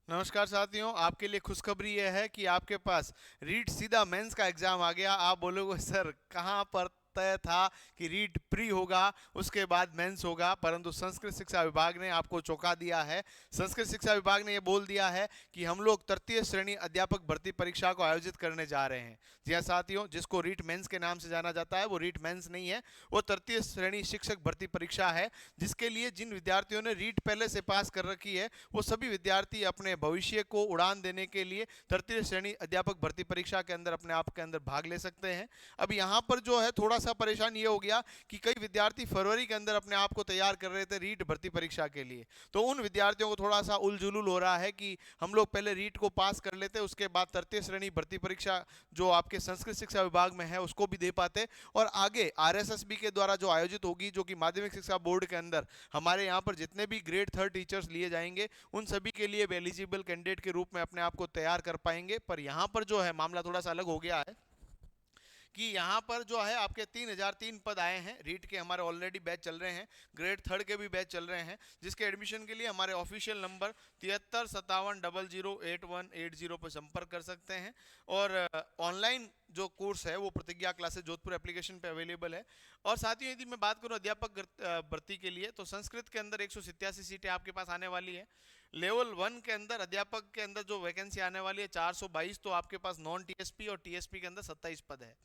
नमस्कार साथियों, आपके लिए खुशखबरी यह है कि आपके पास रीट सीधा मेंस का एग्जाम आ गया। आप बोलोगे सर कहाँ पर तय था कि रीट प्री होगा उसके बाद मेंस होगा, परंतु संस्कृत शिक्षा विभाग ने आपको चौंका दिया है। संस्कृत शिक्षा विभाग ने यह बोल दिया है कि हम लोग तृतीय श्रेणी अध्यापक भर्ती परीक्षा को आयोजित करने जा रहे हैं। जी हाँ साथियों, जिसको रीट मेंस के नाम से जाना जाता है वो रीट मेंस नहीं है, वो तृतीय श्रेणी शिक्षक भर्ती परीक्षा है, जिसके लिए जिन विद्यार्थियों ने रीट पहले से पास कर रखी है वो सभी विद्यार्थी अपने भविष्य को उड़ान देने के लिए तृतीय श्रेणी अध्यापक भर्ती परीक्षा के अंदर अपने आप के अंदर भाग ले सकते हैं। अब यहाँ पर जो है थोड़ा सा परेशान ये हो गया कि कई विद्यार्थी फरवरी के अंदर अपने आप को तैयार कर रहे थे रीट भर्ती परीक्षा के लिए, तो उन विद्यार्थियों को थोड़ा सा उलझुलुल हो रहा है कि हम लोग पहले रीट को पास कर लेते, उसके बाद तृतीय श्रेणी भर्ती परीक्षा जो आपके संस्कृत शिक्षा विभाग में है उसको भी दे पाते, और आगे आरएसएसबी के द्वारा जो आयोजित होगी, जो कि माध्यमिक शिक्षा बोर्ड के अंदर हमारे यहाँ पर जितने भी ग्रेड थर्ड टीचर्स लिए जाएंगे उन सभी के लिए एलिजिबल कैंडिडेट के रूप में अपने आप को तैयार कर पाएंगे। पर यहाँ पर जो है मामला थोड़ा सा अलग हो गया है कि यहाँ पर जो है आपके 3003 पद आए हैं रीट के। हमारे ऑलरेडी बैच चल रहे हैं, ग्रेड थर्ड के भी बैच चल रहे हैं, जिसके एडमिशन के लिए हमारे ऑफिशियल नंबर 7357008180 पर संपर्क कर सकते हैं। और ऑनलाइन जो कोर्स है वो प्रतिज्ञा क्लासेस जोधपुर एप्लीकेशन पे अवेलेबल है। और साथ ही यदि मैं बात करूं अध्यापक भर्ती के लिए, तो संस्कृत के अंदर 187 सीटें आपके पास आने वाली है। लेवल 1 के अंदर अध्यापक के अंदर जो वैकेंसी आने वाली है 422, तो आपके पास नॉन टीएसपी और टीएसपी के अंदर 27 पद है।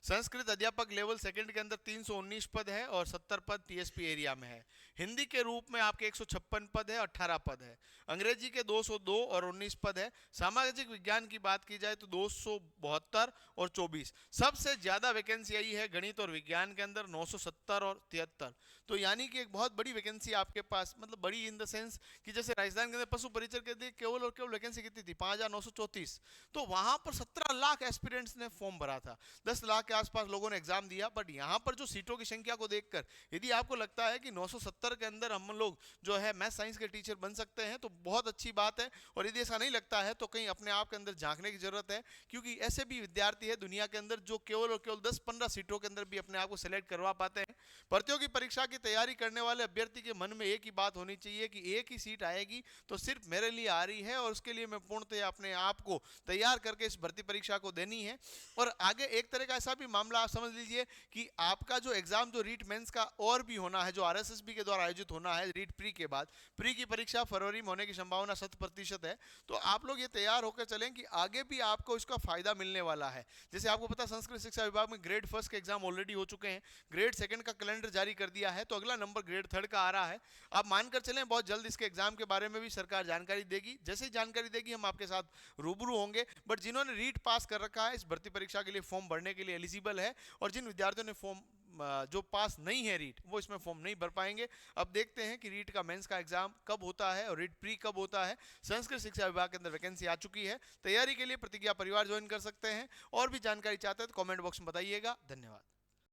संस्कृत अध्यापक लेवल सेकंड के अंदर 319 पद है और 70 पद टीएसपी एरिया में है। हिंदी के रूप में आपके 156 पद है, 18 पद है। अंग्रेजी के 202 और 19 पद है। सामाजिक विज्ञान की बात की जाए तो 272 और 24। सबसे ज्यादा वैकेंसी आई है गणित और विज्ञान के अंदर 970 और 73। तो यानी कि एक बहुत बड़ी वैकेंसी आपके पास, मतलब बड़ी इन द सेंस कि जैसे राजस्थान के अंदर पशु परिचर के लिए केवल और केवल वैकेंसी कितनी थी, 5,934, तो वहां पर 17 लाख एस्पिरेंट्स ने फॉर्म भरा था, 10 लाख के आसपास लोगों ने एग्जाम दिया। बट यहां पर जो सीटों की संख्या को देखकर यदि आपको लगता है कि 970 के अंदर हम लोग जो है मैथ साइंस के टीचर बन सकते हैं तो बहुत अच्छी बात है। और यदि ऐसा नहीं लगता है तो कहीं अपने आप के अंदर झांकने की जरूरत है, क्योंकि ऐसे भी विद्यार्थी है दुनिया के अंदर जो केवल और केवल 10-15 सीटों के अंदर भी अपने आप को सिलेक्ट करवा पाते हैं। प्रतियोगी परीक्षा की तैयारी करने वाले अभ्यर्थी के मन में एक ही बात होनी चाहिए कि एक ही सीट आएगी तो सिर्फ मेरे लिए आ रही है, और उसके लिए मैं पूर्णतः अपने आप को तैयार करके इस भर्ती परीक्षा को देनी है। और आगे एक तरह का ऐसा भी मामला आप समझ लीजिए कि आपका जो एग्जाम जो रीट मेंस का और भी होना है, जो आरएसएसबी के द्वारा आयोजित होना है रीट प्री के बाद, प्री की परीक्षा फरवरी में होने की संभावना 100% है। तो आप लोग ये तैयार होकर चलें कि आगे भी आपको इसका फायदा मिलने वाला है। जैसे आपको पता संस्कृत शिक्षा विभाग में ग्रेड फर्स्ट के एग्जाम ऑलरेडी हो चुके हैं, ग्रेड सेकंड का कैलेंडर जारी कर दिया है, तो अगला नंबर ग्रेड थर्ड का आ रहा है। आप मानकर चलें बहुत जल्द इसके एग्जाम के बारे में भी सरकार जानकारी देगी। जैसे ही जानकारी देगी हम आपके साथ रूबरू होंगे। बट जिन्होंने रीट पास कर रखा है इस भर्ती परीक्षा के लिए फॉर्म भरने के लिए एलिजिबल है, और जिन विद्यार्थियों ने फॉर्म जो पास नहीं है रीट, वो इसमें फॉर्म नहीं भर पाएंगे। अब देखते हैं कि रीट का मेंस का एग्जाम कब होता है और रीट प्री कब होता है। संस्कृत शिक्षा विभाग के अंदर वैकेंसी आ चुकी है, तैयारी के लिए प्रतिज्ञा परिवार ज्वाइन कर सकते हैं। और भी जानकारी चाहते हैं तो कमेंट बॉक्स में बताइएगा। धन्यवाद।